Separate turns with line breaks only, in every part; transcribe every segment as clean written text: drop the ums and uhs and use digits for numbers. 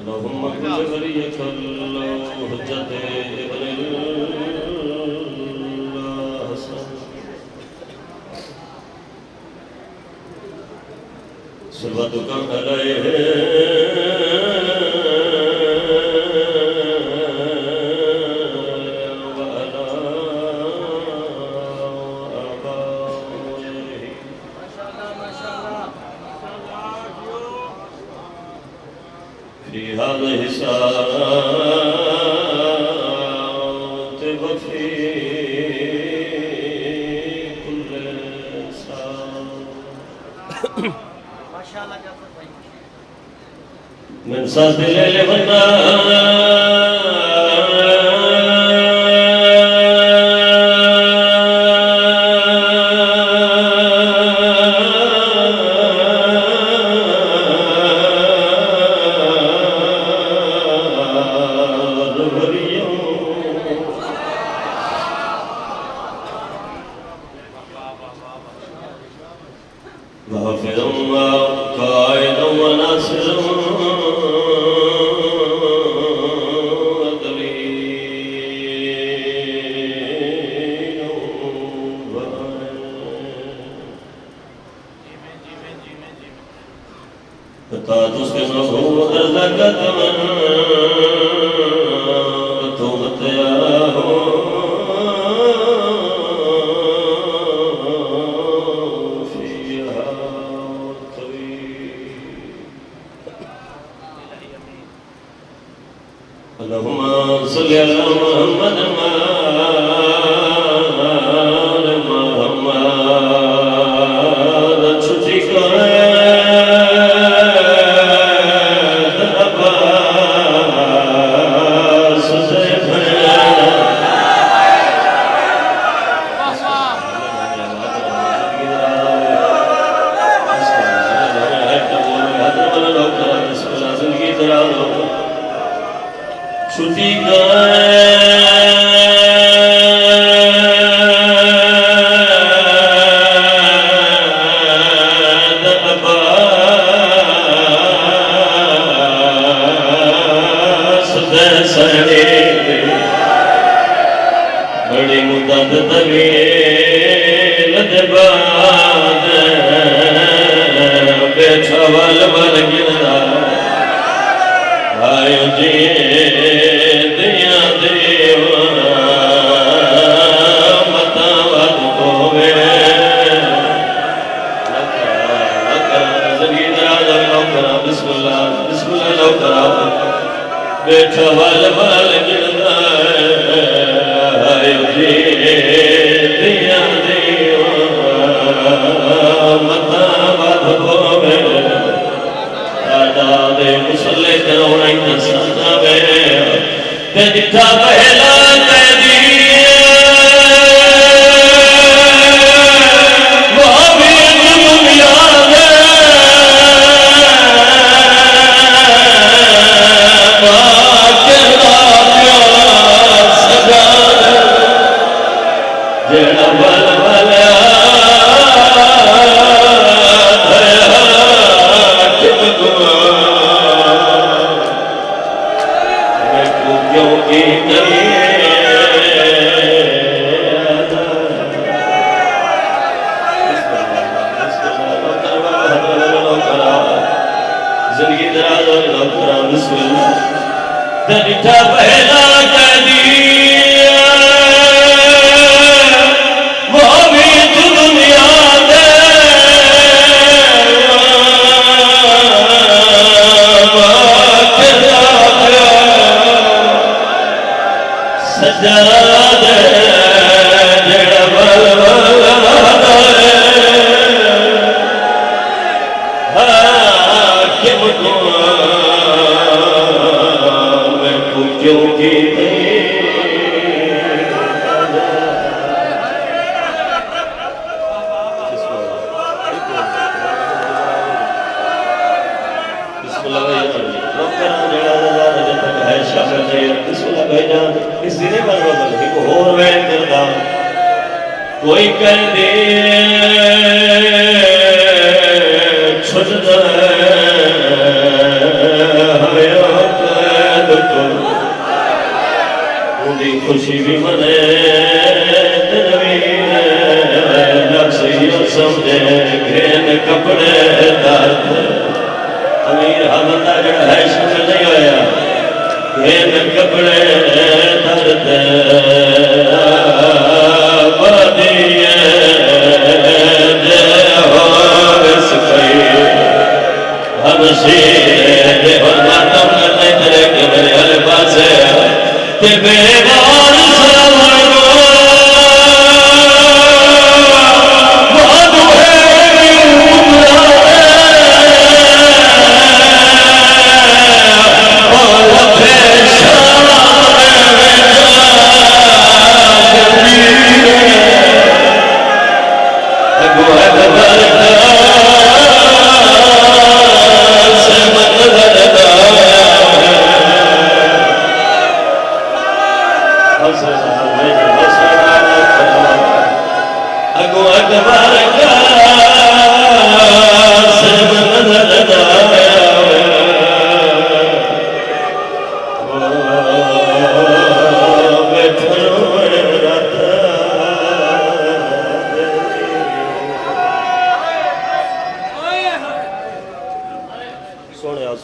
اللهم كل وليك الحجة ابن الحسن صلواتك عليه في هذه الساعات وفي كل ساعة من ساعة الليل وحافظا وقائدا وناصرا ودليلا حتى تسكنه أرضك توبت ياه اللهم صل على محمد وآل محمد छुट्टी को अब्बास से छुट्टी बड़ी मुद्दत तवील बाद बेछवल बल गिरदा आयो जी दिया देवा मतावत होवे जिंदगी दराज लौकरा बिस्मिल्लाह बिस्मिल्लाह लौकरा बेछवल बल गिरदा आयो जी दिया देवा मतावत होवे दे मुसल्ले करोना इंसान वे ते जिथा पहला कैदी वो भी दुनिया दे बाकरा प्यार सजा जेड़ा बल बला जिंदगी दराज और लौकरा बिस्मिल्लाह दरिता पहला कैदी वो भी दुनिया दे सजा दे जेड़ा बल क्यों की कोई कर दे छुट समझे घेन कपड़े दर्द अमीर हमदा जड़ा है शुक्र नहीं होया घेन कपड़े दर्द बदिए जे हो सके हम शीरे और मातम करने तेरे के मेरे हर पासे ते बेवार सवरो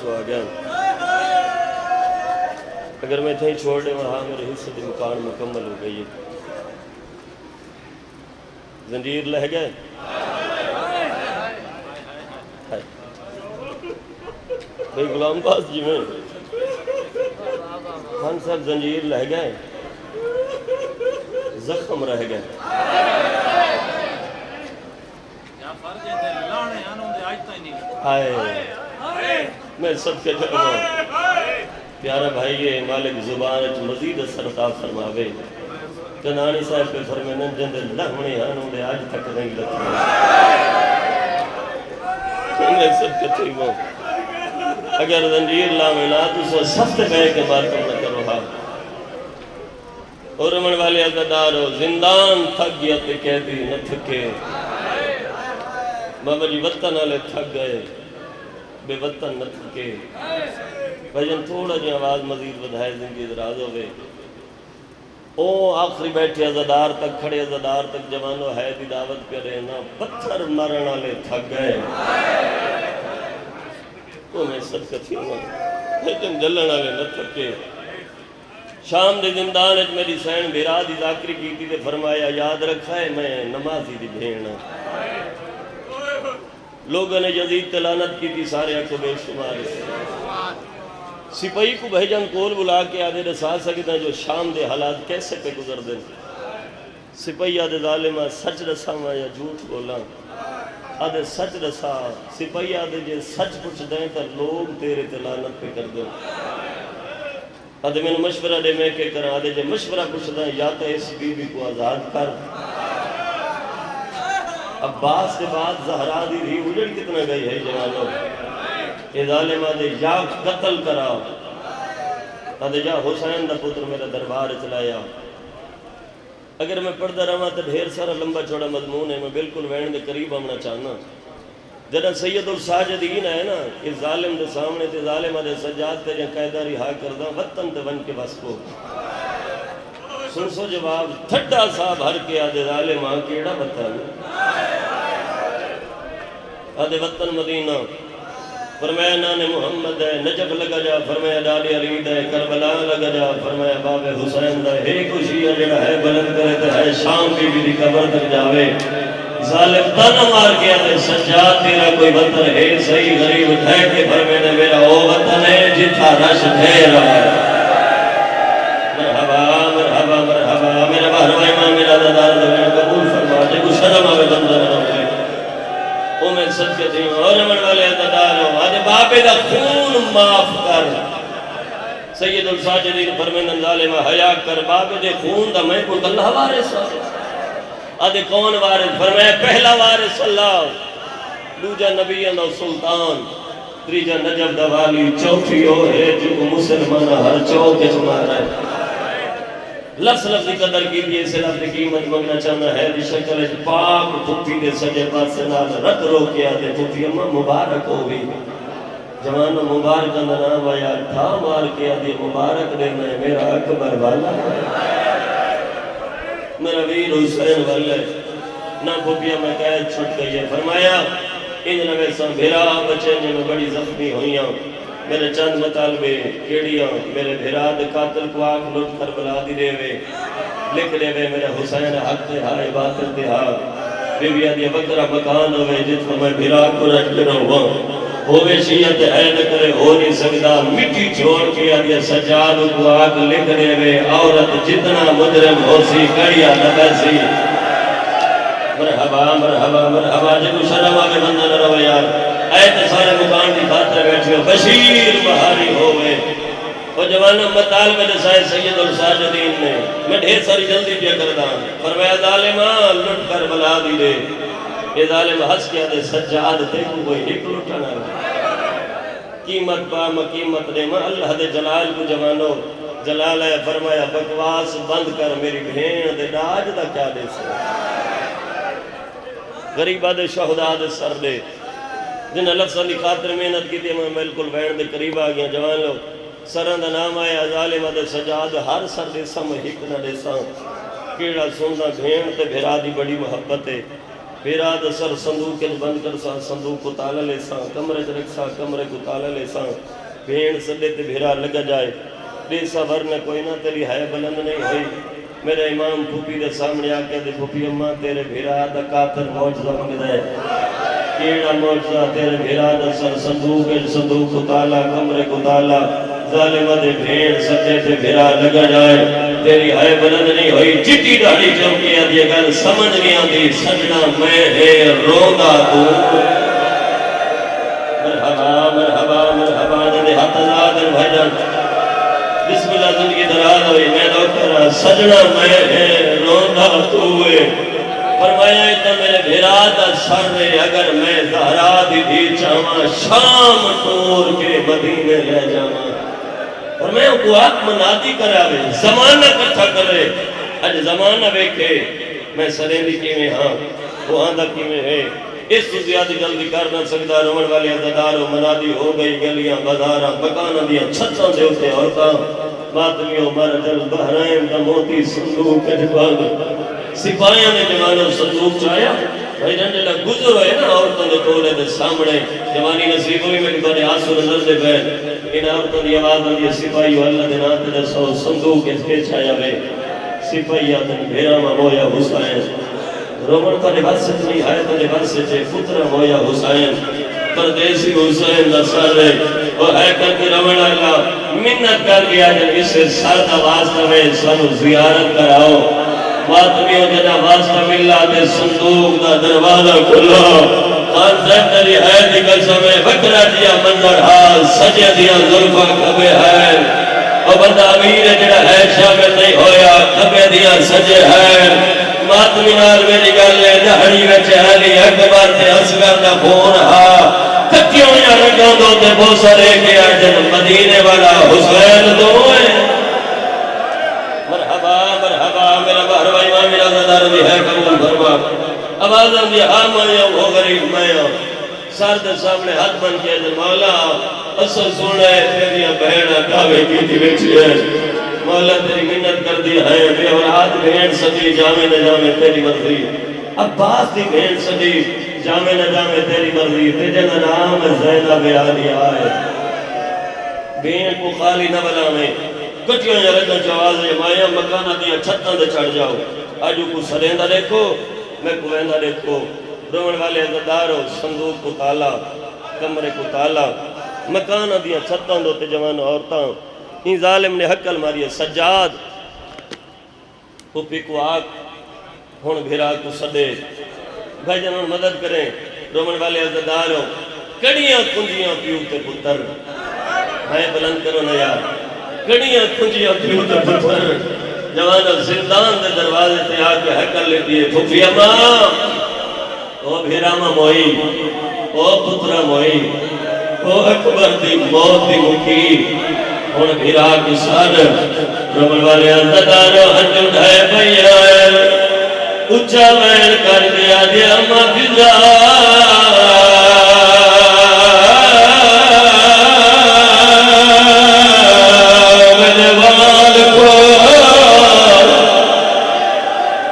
वादू है अगर मैं इतना ही छोड़ दे वहाँ मेरे हिस्से की मकान मुकम्मल हो गई है जंजीर लह गए भाई गुलाम बास जी में खान साहब जंजीर लह गए जख्म रह गए हाय मैं सबके प्यारा भाई ये मालिक जुबान मजीद असरता फरमावे कनानी साहब के फरमाने जंदे लहणे हानुंदे आज तक नहीं लथने मैं सब कथई वो अगर जंजीर लावे ना तो सख्त कह के बात न करो हा और रमन वाले अज़ादार हो जिंदान थक गया ते कैदी न थके बाबा जी वतन वाले थक गए बेवतन न थके भजन थोड़ा जी आवाज मजीद बढ़ाए जिंदगी दराज होवे ओ आखिरी बैठे अज़ादार तक खड़े अज़ादार तक जवानों है दी दावत करे ना पत्थर मारन वाले थक गए तो मैं सदका थी लेकिन जलन वाले न थके शाम दे जिंदान च मेरी सैन बेरा दी जाकरी कीती ते फरमाया याद रखा है मैं नमाजी दी भेण लोगों ने यजीद ते लानत की थी सारे को बेशुमार सिपाही को भाईजान कोल बुला के आदे दसा सकते जो शाम दे हालात कैसे पे गुजर दे सिपाही आदे जालिमा सच दसावा या झूठ बोला आदे सच दसा सिपाही आदे जे सच पुछ दे तो लोग तेरे ते लानत पे कर दे आदे मैंने मशवरा दे मैं के करा आदे जे मशवरा पुछदा या तो इस बीबी को आजाद कर अब्बास के बाद ज़हरा दी री उजड़ कितना गई है जवानों ये जालिमा दे या कत्ल कराओ आदे जा हुसैन दा पुत्र मेरा दरबार चलाया अगर मैं पढ़ता रहा तो ढेर सारा लंबा चौड़ा मजमून है मैं बिल्कुल वैन के करीब आना चाहना जरा सैयदुल साजिदीन है ना इस जालिम के सामने ते जालिमा दे सज्जाद ते या कायदा रिहा करदा वतन ते बन के बस को सुन सो जवाब ठड्डा सा भर के आदे जालिमा केड़ा वतन आदे वतन मदीना फरमाया नाने मोहम्मद है नजफ लगा जा फरमाया डाले अलीद है करबला लगा जा फरमाया बाबे हुसैन दा है खुशी है जेड़ा है बुलंद करे ते है शाम बीबी दी कब्र तक जावे जालिम ताना मार के आदे सज्जाद तेरा कोई वतन है सही गरीब है के फरमाया मेरा ओ वतन है जिथा रश ढेर है मरहबा मरहबा मरहबा मेरा बहरवा इमाम मेरा दादा कबूल फरमा दे कुछ शर्म आवे बंदा ना ओ मैं सदके थी और रमन वाले अज़ादार हो आज बापे दा खून माफ कर सैयदुल साजिदीन फरमाने जालिमा हया कर बापे दे खून दा मैं को अल्लाह वारिस आदे कौन वारिस फरमाया पहला वारिस अल्लाह दूजा नबियां दा सुल्तान तीजा नजफ दा वाली चौथी ओ है जो मुसलमान हर चौक च मारा है लफ्ज़ लफ्ज़ की कदर की दिए से लफ्ज़ की कीमत मंगना चाहना है शक्ल पाक पुत्ती दे सजे पासे नाल रत रो के आते पुत्ती अम्मा मुबारक हो गई जवान मुबारक दा नाम आया था मार के आदि मुबारक दे मैं मेरा अकबर वाला मेरा वीर हुसैन वाला ना भूपिया मैं कैद छुट गई है। फरमाया इन वैसा भेरा बचे ने मैं बड़ी जख्मी हुई हूं। मेरे चंद मुतालबे केड़ियां मेरे भेरा दे कातिल को आंख लुट कर बुला दी देवे लिख देवे मेरे हुसैन हक ते हा इबादत ते हा बीबिया दी बकरा मकान होवे जिस मैं भेरा को रख के रहूं होवे शियत है न करे हो नहीं सकता मिट्टी छोड़ के आदि सजाद को आग लिख देवे औरत जितना मुजरिम होसी कड़िया न बैसी मरहबा मरहबा मरहबा जो शर्म आवे बंदा न रवे यार ऐ ते सारे मुकान की खातिर बैठे बशीर बहारी हो गए और जवाना मताल में दसाए सैयद और साजिदीन ने मैं ढेर सारी जल्दी किया करदा फरमाया जालिमा लुट कर बुला दी दे ये जालिम हंस के दे सज्जाद ते कोई एक लुटना कीमत पा कीमत दे मैं अल्लाह दे जलाल को जवानो जलाल है फरमाया बकवास बंद कर मेरी भेड़ दे दाज दा क्या दे गरीबा दे शहदा दे सर दे जिन लफ्ज़ां की खातिर मेहनत की मैं बिल्कुल वैन के करीब आ गया जवान लोग सर का नाम आया जालिमा दे सजाद हर सर देसा मैं एक न देसा केड़ा सुनदा भेण ते भेरा दी बड़ी मोहब्बत है भेरा दा सर संदूक के बंद कर सा संदूक को ताला ले सा कमरे च रख सा कमरे को ताला ले सा भेण सदे ते भेरा लग जाए देसा वरना कोई ना तेरी है बुलंद नहीं हुई मेरे इमाम फूफी के सामने आके दे फूफी अम्मा तेरे भेरा दा कातर मौजूदा मंगदा है केड़ा मौजूदा तेरे भेरा दा सर संदूक को ताला कमरे को ताला जालिमा दे भेड़ सजे ते भेरा लग जाए तेरी है बुलंद नहीं हुई चिट्टी दाढ़ी चौकी आदि गल समझ नहीं आती सजना मैं है रोंदा तू मरहबा मरहबा मरहबा दे हाथ आजाद भाईजान बिस्मिल्लाह जिंदगी दराज होई मैं डॉक्टर सजना मैं है रोंदा तू फरमाया इतना मेरे भेरा दा सर है अगर मैं ज़हरा दी धी चावा शाम टूर के मदीने ले जावा और मैं को आप मनादी करावे जमाना इकट्ठा करे अज जमाना वेखे मैं सरेंदी किवें हां वो आंदा किवें है इस तो ज्यादा जल्दी कर ना सकदा रोमन वाले अदादार मनादी हो गई गलियां बाजारां मकानां दी छत्तां दे उत्ते औरतां मातमियों मरजल बहरैन दा मोती संदूक जवान सिपाहियों ने जवानों संदूक चाया भाई जंडला गुजर है ना औरतों के टोले के सामने जवानी नसीब हुई में तुम्हारे आंसू नजर दे बैठ इन औरतों की आवाज आती है सिपाही अल्लाह दे नाम ते दसो संदूक इसके छाया वे सिपाही आदन भेरा में होया हुसैन रोमन का निवास नहीं है तो निवास से पुत्र होया हुसैन परदेसी हुसैन दा सर ओ है करके रमण अल्लाह मिन्नत कर दिया जब इस सर दा वास्ते में सानू जियारत कराओ मातमियों जना वास्ता मिला दे संदूक दा दरवाजा खोलो खान साहब तेरी है दी कसम है बकरा दिया मंजर हाल सजे दिया जुल्फा कबे है ओ बंदा अमीर जड़ा है शामिल नहीं होया कबे दिया सजे है मातमी नाल मेरी गल है दहड़ी विच अली अकबर ते असगर दा खून हा कच्चियों या रंगों दो ते बोसा लेके आ जन मदीने वाला हुसैन दो है मरहबा मरहबा मेरा बहरवा इमाम मेरा ज़ादार भी है कबूल फरमा आवाज़ आंदी हां मैं वो गरीब मैं सर दे सामने हाथ बन के मौला असल सुने तेरी बहन दावे की थी बैठी है मौला तेरी मिन्नत कर दी है बे औलाद भेड़ सदी जावे न जावे तेरी मर्जी अब्बास दी भेड़ सदी जावे न जावे तेरी मर्जी तेरे नाम ज़ैनब आलिया है भेड़ को खाली न बनावे कटियों या रंगन चवाज माया मकाना दिया छत्तां दे चढ़ जाओ आजू को सरेंदा देखो मैं कुवेंदा देखो रोमन वाले अज़दार हो संदूक को ताला कमरे को ताला मकाना दिया छत्तां दे ते जवान औरतां इन जालिम ने हक्कल मारी सज्जाद पुपी को आग हुन भेरा को सदे भाई जन मदद करें रोमन वाले अज़दार हो कड़ियां कुंजियां पीऊ ते पुत्र है बुलंद करो ना यार कड़ियां कुंजियां पीऊ ते पुत्र जवान जिंदान दे दरवाजे ते आके हकल लेती है फुफिया मां ओ भेरा मां मोई ओ पुत्रा मोई ओ अकबर दी मौत दी मुखी हुन भेरा की सन रोमन वाले अज़दार हज उठाए भैया उच्चा वैन कर दिया दिया मफिजा मेरे वाल को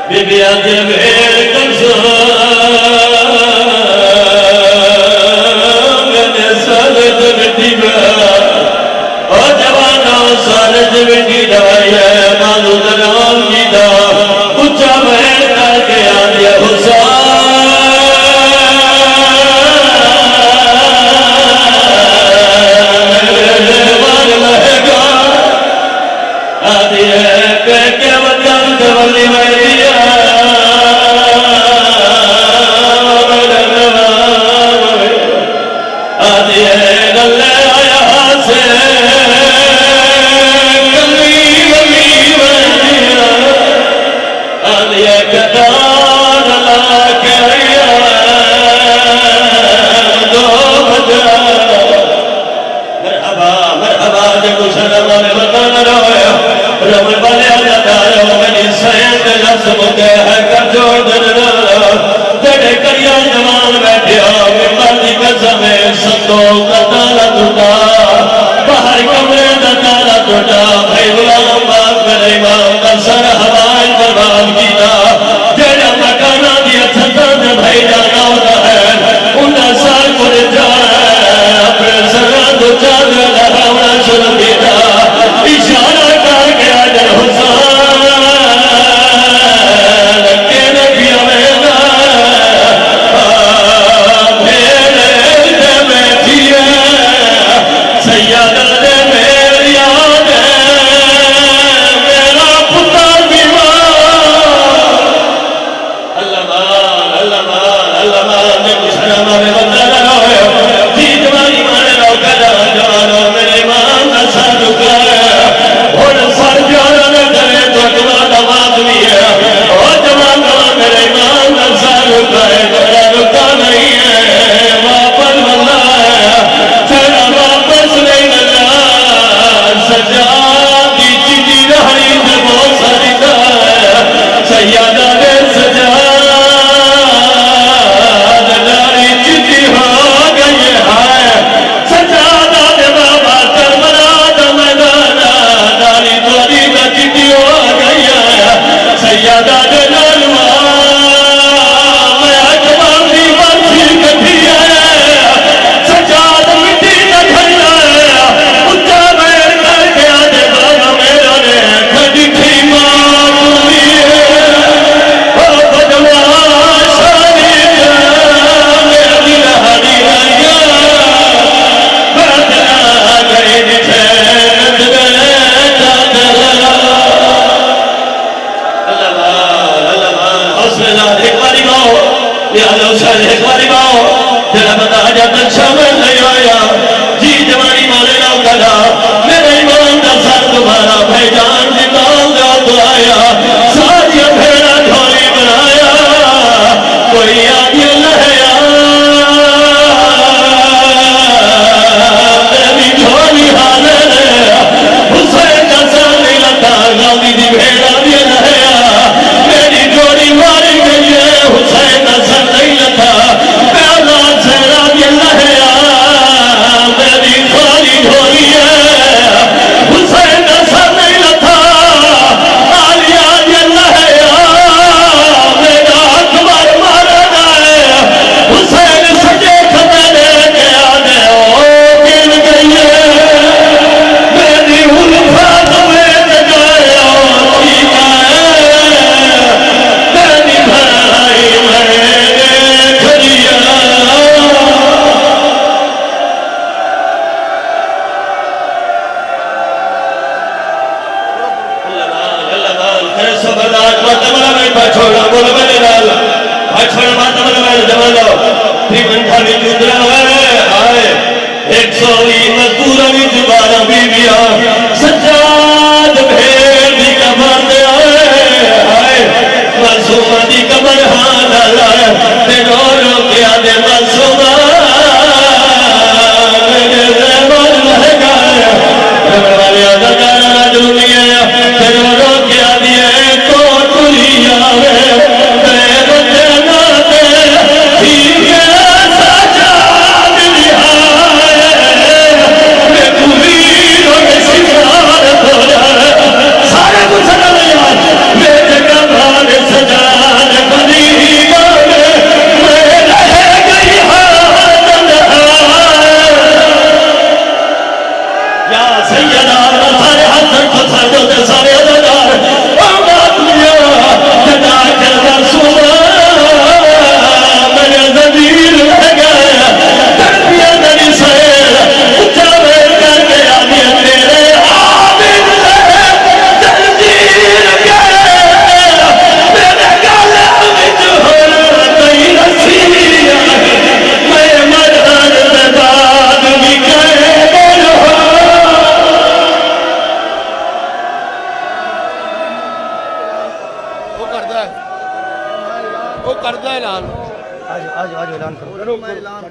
बिबिया दे भेड़ कंसा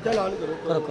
चल ऑन करो
करो